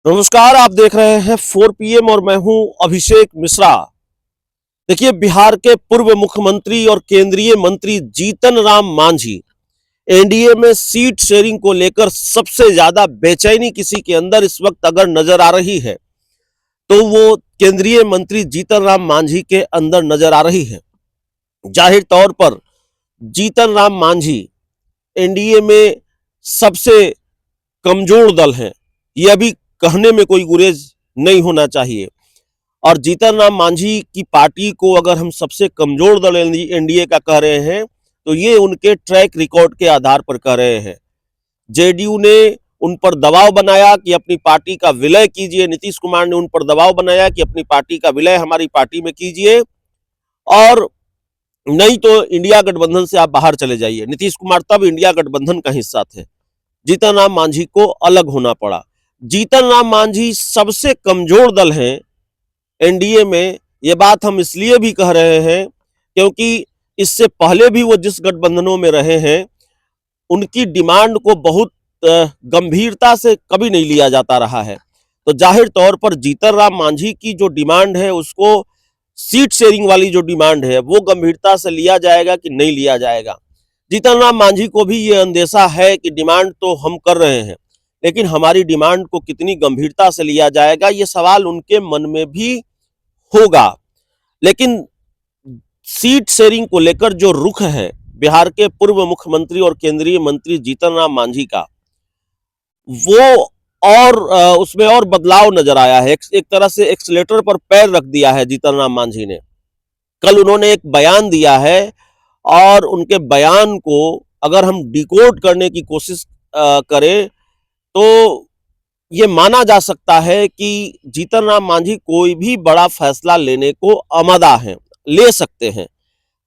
नमस्कार, आप देख रहे हैं 4 PM और मैं हूं अभिषेक मिश्रा। देखिए, बिहार के पूर्व मुख्यमंत्री और केंद्रीय मंत्री जीतन राम मांझी एनडीए में सीट शेयरिंग को लेकर सबसे ज्यादा बेचैनी किसी के अंदर इस वक्त अगर नजर आ रही है तो वो केंद्रीय मंत्री जीतन राम मांझी के अंदर नजर आ रही है। जाहिर तौर पर जीतन राम मांझी एनडीए में सबसे कमजोर दल है, यह अभी कहने में कोई गुरेज नहीं होना चाहिए। और जीतन राम मांझी की पार्टी को अगर हम सबसे कमजोर दल एनडीए का कह रहे हैं तो ये उनके ट्रैक रिकॉर्ड के आधार पर कह रहे हैं। जेडीयू ने उन पर दबाव बनाया कि अपनी पार्टी का विलय कीजिए, नीतीश कुमार ने उन पर दबाव बनाया कि अपनी पार्टी का विलय हमारी पार्टी में कीजिए और नहीं तो इंडिया गठबंधन से आप बाहर चले जाइए। नीतीश कुमार तब इंडिया गठबंधन का हिस्सा थे। जीतन राम मांझी को अलग होना पड़ा। जीतन राम मांझी सबसे कमजोर दल हैं एनडीए में। ये बात हम इसलिए भी कह रहे हैं क्योंकि इससे पहले भी वो जिस गठबंधनों में रहे हैं उनकी डिमांड को बहुत गंभीरता से कभी नहीं लिया जाता रहा है। तो जाहिर तौर पर जीतन राम मांझी की जो डिमांड है, उसको सीट शेयरिंग वाली जो डिमांड है, वो गंभीरता से लिया जाएगा कि नहीं लिया जाएगा। जीतन राम मांझी को भी ये अंदेशा है कि डिमांड तो हम कर रहे हैं, लेकिन हमारी डिमांड को कितनी गंभीरता से लिया जाएगा, ये सवाल उनके मन में भी होगा। लेकिन सीट शेयरिंग को लेकर जो रुख है बिहार के पूर्व मुख्यमंत्री और केंद्रीय मंत्री जीतन राम मांझी का, वो और उसमें और बदलाव नजर आया है। एक तरह से एक्सीलेटर पर पैर रख दिया है जीतन राम मांझी ने। कल उन्होंने एक बयान दिया है और उनके बयान को अगर हम डिकोड करने की कोशिश करें तो ये माना जा सकता है कि जीतन राम मांझी कोई भी बड़ा फैसला लेने को आमादा हैं, ले सकते हैं।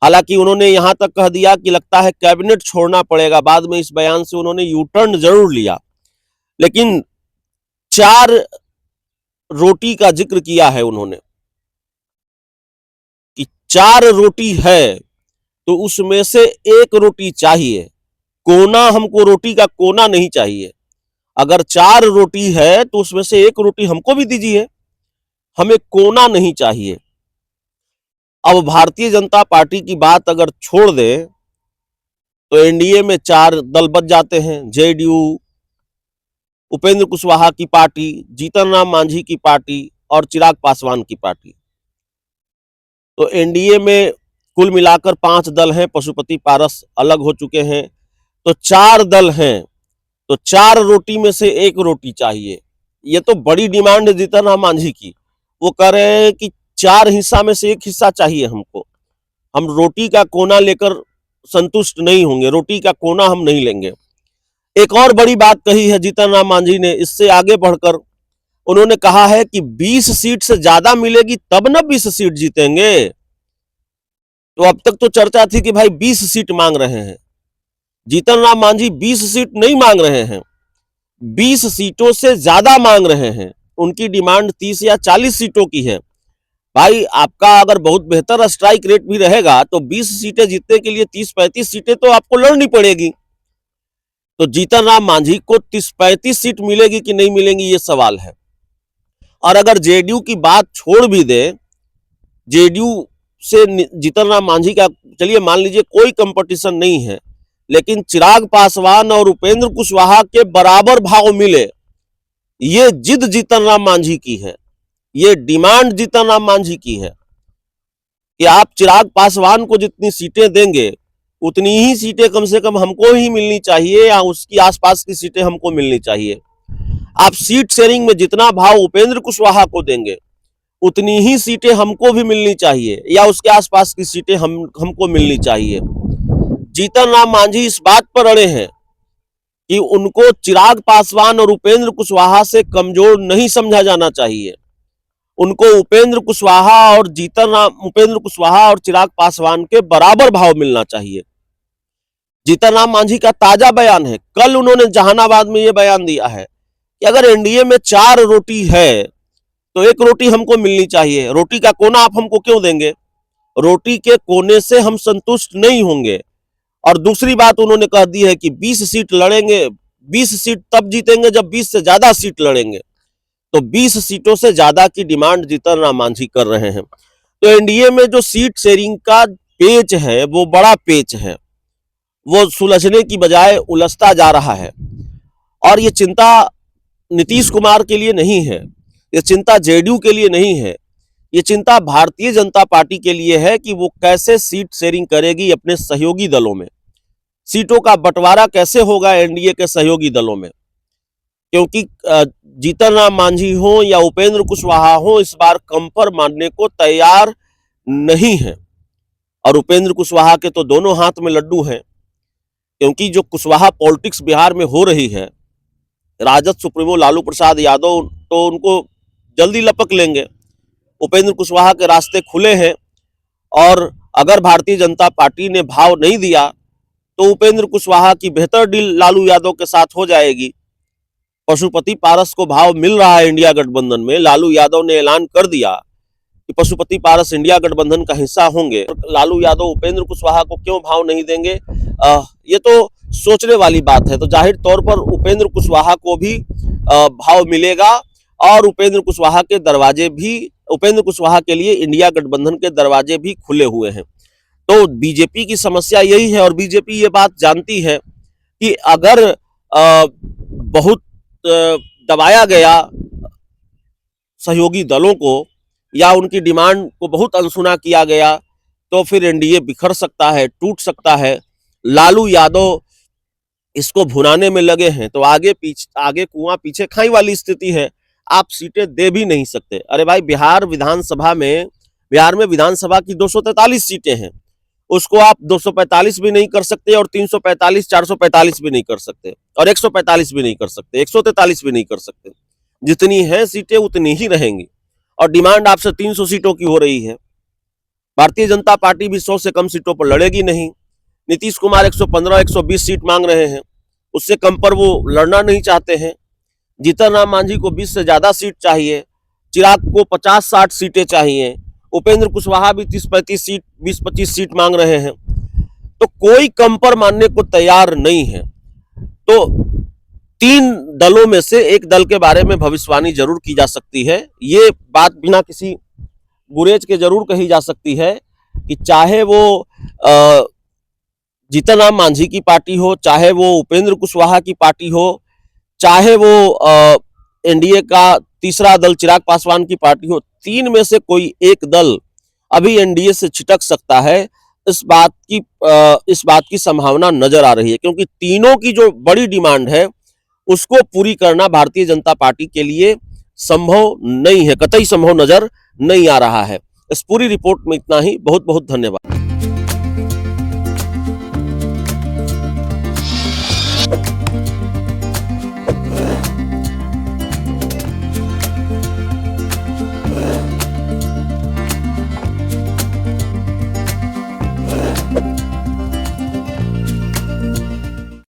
हालांकि उन्होंने यहां तक कह दिया कि लगता है कैबिनेट छोड़ना पड़ेगा। बाद में इस बयान से उन्होंने यू टर्न जरूर लिया, लेकिन 4 रोटी का जिक्र किया है उन्होंने कि 4 रोटी है तो उसमें से 1 रोटी चाहिए। कोना, हमको रोटी का कोना नहीं चाहिए। अगर 4 रोटी है तो उसमें से 1 रोटी हमको भी दीजिए, हमें कोना नहीं चाहिए। अब भारतीय जनता पार्टी की बात अगर छोड़ दे तो एनडीए में 4 दल बच जाते हैं। जेडीयू, उपेंद्र कुशवाहा की पार्टी, जीतन राम मांझी की पार्टी और चिराग पासवान की पार्टी। तो एनडीए में कुल मिलाकर 5 दल हैं। पशुपति पारस अलग हो चुके हैं, तो 4 दल हैं। तो 4 रोटी में से 1 रोटी चाहिए। ये तो बड़ी डिमांड है जीतन राम मांझी की। वो कह रहे हैं कि 4 हिस्सा में से 1 हिस्सा चाहिए हमको। हम रोटी का कोना लेकर संतुष्ट नहीं होंगे, रोटी का कोना हम नहीं लेंगे। एक और बड़ी बात कही है जीतन राम मांझी ने, इससे आगे बढ़कर उन्होंने कहा है कि 20 सीट से ज्यादा मिलेगी तब ना 20 सीट जीतेंगे। तो अब तक तो चर्चा थी कि भाई 20 सीट मांग रहे हैं। जीतन राम मांझी 20 सीट नहीं मांग रहे हैं, 20 सीटों से ज्यादा मांग रहे हैं। उनकी डिमांड 30 या 40 सीटों की है। भाई, आपका अगर बहुत बेहतर स्ट्राइक रेट भी रहेगा तो 20 सीटें जीतने के लिए 30-35 सीटें तो आपको लड़नी पड़ेगी। तो जीतन राम मांझी को 30-35 सीट मिलेगी कि नहीं मिलेंगी, ये सवाल है। और अगर जेडीयू की बात छोड़ भी दे, जेडीयू से जीतन राम मांझी का चलिए मान लीजिए कोई कंपटीशन नहीं है, लेकिन चिराग पासवान और उपेंद्र कुशवाहा के बराबर भाव मिले, ये जिद जीतन राम मांझी की है, ये डिमांड जीतन राम मांझी की है कि आप चिराग पासवान को जितनी सीटें देंगे उतनी ही सीटें कम से कम हमको ही मिलनी चाहिए या उसकी आसपास की सीटें हमको मिलनी चाहिए। आप सीट शेयरिंग में जितना भाव उपेंद्र कुशवाहा को देंगे उतनी ही सीटें हमको भी मिलनी चाहिए या उसके आसपास की सीटें हमको मिलनी चाहिए। जीतन राम मांझी इस बात पर अड़े हैं कि उनको चिराग पासवान और उपेंद्र कुशवाहा से कमजोर नहीं समझा जाना चाहिए। उनको उपेंद्र कुशवाहा और चिराग पासवान के बराबर भाव मिलना चाहिए। जीतन राम मांझी का ताजा बयान है, कल उन्होंने जहानाबाद में यह बयान दिया है कि अगर एनडीए में 4 रोटी है तो 1 रोटी हमको मिलनी चाहिए। रोटी का कोना आप हमको क्यों देंगे? रोटी के कोने से हम संतुष्ट नहीं होंगे। और दूसरी बात उन्होंने कह दी है कि 20 सीट लड़ेंगे, 20 सीट तब जीतेंगे जब 20 से ज्यादा सीट लड़ेंगे। तो 20 सीटों से ज्यादा की डिमांड जीतन राम मांझी कर रहे हैं। तो एनडीए में जो सीट शेयरिंग का पेच है वो बड़ा पेच है, वो सुलझने की बजाय उलझता जा रहा है। और ये चिंता नीतीश कुमार के लिए नहीं है, ये चिंता जेडीयू के लिए नहीं है, ये चिंता भारतीय जनता पार्टी के लिए है कि वो कैसे सीट शेयरिंग करेगी अपने सहयोगी दलों में, सीटों का बंटवारा कैसे होगा एनडीए के सहयोगी दलों में। क्योंकि जीतन राम मांझी हो या उपेंद्र कुशवाहा हो इस बार कंपर मानने को तैयार नहीं है। और उपेंद्र कुशवाहा के तो दोनों हाथ में लड्डू हैं, क्योंकि जो कुशवाहा पॉलिटिक्स बिहार में हो रही है, राजद सुप्रीमो लालू प्रसाद यादव तो उनको जल्दी लपक लेंगे। उपेंद्र कुशवाहा के रास्ते खुले हैं और अगर भारतीय जनता पार्टी ने भाव नहीं दिया तो उपेंद्र कुशवाहा की बेहतर डील लालू यादव के साथ हो जाएगी। पशुपति पारस को भाव मिल रहा है इंडिया गठबंधन में, लालू यादव ने ऐलान कर दिया कि पशुपति पारस इंडिया गठबंधन का हिस्सा होंगे। लालू यादव उपेंद्र कुशवाहा को क्यों भाव नहीं देंगे, ये तो सोचने वाली बात है। तो जाहिर तौर पर उपेंद्र कुशवाहा को भी भाव मिलेगा और उपेंद्र कुशवाहा के दरवाजे भी, उपेंद्र कुशवाहा के लिए इंडिया गठबंधन के दरवाजे भी खुले हुए हैं। तो बीजेपी की समस्या यही है और बीजेपी ये बात जानती है कि अगर बहुत दबाया गया सहयोगी दलों को या उनकी डिमांड को बहुत अनसुना किया गया तो फिर एनडीए बिखर सकता है, टूट सकता है। लालू यादव इसको भुनाने में लगे हैं तो आगे कुआं पीछे खाई वाली स्थिति है, आप सीटें दे भी नहीं सकते। अरे भाई, बिहार में विधानसभा की 243 सीटें हैं, उसको आप 245 भी नहीं कर सकते और 345 445 भी नहीं कर सकते और 145 भी नहीं कर सकते, 143 भी नहीं कर सकते। जितनी हैं सीटें उतनी ही रहेंगी और डिमांड आपसे 300 सीटों की हो रही है। भारतीय जनता पार्टी भी 100 से कम सीटों पर लड़ेगी नहीं। नीतीश कुमार 115 120 सीट मांग रहे हैं, उससे कम पर वो लड़ना नहीं चाहते हैं। जीतन राम मांझी को 20 से ज्यादा सीट चाहिए, चिराग को 50-60 सीटें चाहिए, उपेंद्र कुशवाहा भी 30-35 सीट 20-25 सीट मांग रहे हैं। तो कोई कम पर मानने को तैयार नहीं है। तो 3 दलों में से एक दल के बारे में भविष्यवाणी जरूर की जा सकती है। ये बात बिना किसी गुरेज के जरूर कही जा सकती है कि चाहे वो जीतन राम मांझी की पार्टी हो, चाहे वो उपेंद्र कुशवाहा की पार्टी हो, चाहे वो एनडीए का तीसरा दल चिराग पासवान की पार्टी हो, 3 में से कोई एक दल अभी एनडीए से छिटक सकता है। इस बात की संभावना नजर आ रही है, क्योंकि तीनों की जो बड़ी डिमांड है उसको पूरी करना भारतीय जनता पार्टी के लिए संभव नहीं है, कतई संभव नजर नहीं आ रहा है। इस पूरी रिपोर्ट में इतना ही। बहुत बहुत धन्यवाद।